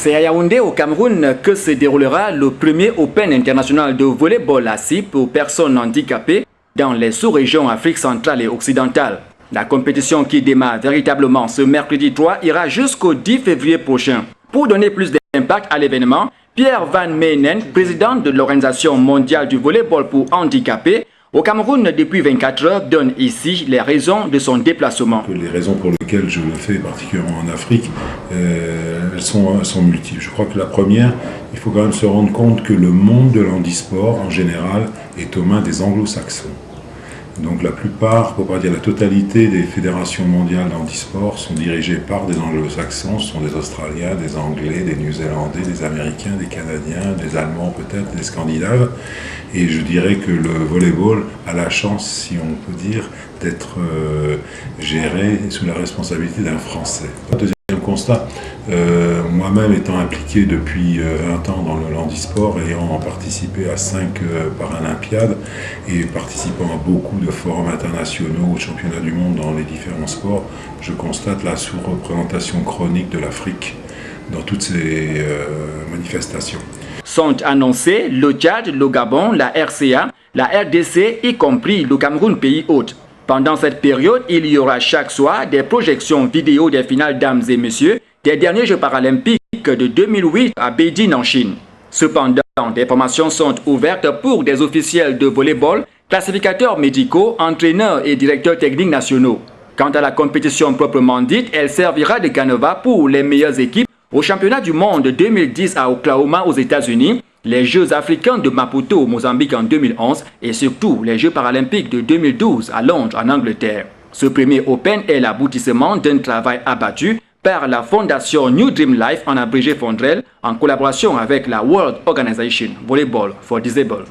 C'est à Yaoundé, au Cameroun, que se déroulera le premier Open international de volleyball assis pour personnes handicapées dans les sous-régions Afrique centrale et occidentale. La compétition qui démarre véritablement ce mercredi 3 ira jusqu'au 10 février prochain. Pour donner plus d'impact à l'événement, Pierre Van Meenen, président de l'Organisation mondiale du volleyball pour handicapés, au Cameroun depuis 24 heures, donne ici les raisons de son déplacement. Les raisons pour lesquelles je le fais, particulièrement en Afrique, elles sont multiples. Je crois que la première, il faut quand même se rendre compte que le monde de l'handisport, en général, est aux mains des anglo-saxons. Donc la plupart, pour ne pas dire la totalité des fédérations mondiales d'handisport sont dirigées par des anglo-saxons. Ce sont des Australiens, des Anglais, des Néo-Zélandais, des Américains, des Canadiens, des Allemands peut-être, des Scandinaves. Et je dirais que le volleyball a la chance, si on peut dire, d'être géré sous la responsabilité d'un Français. Deuxième constat, moi-même étant impliqué depuis 20 ans dans le handisport, ayant participé à 5 Paralympiades et participant à beaucoup de forums internationaux, aux championnats du monde dans les différents sports, je constate la sous-représentation chronique de l'Afrique dans toutes ces manifestations. Sont annoncés le Tchad, le Gabon, la RCA, la RDC, y compris le Cameroun, pays hôte. Pendant cette période, il y aura chaque soir des projections vidéo des finales dames et messieurs des derniers Jeux paralympiques de 2008 à Beijing en Chine. Cependant, des formations sont ouvertes pour des officiels de volleyball, classificateurs médicaux, entraîneurs et directeurs techniques nationaux. Quant à la compétition proprement dite, elle servira de canevas pour les meilleures équipes au championnat du monde 2010 à Oklahoma aux États-Unis, les Jeux africains de Maputo au Mozambique en 2011 et surtout les Jeux paralympiques de 2012 à Londres en Angleterre. Ce premier Open est l'aboutissement d'un travail abattu par la fondation New Dream Life en abrégé Fondrel en collaboration avec la World Organization Volleyball for Disabled.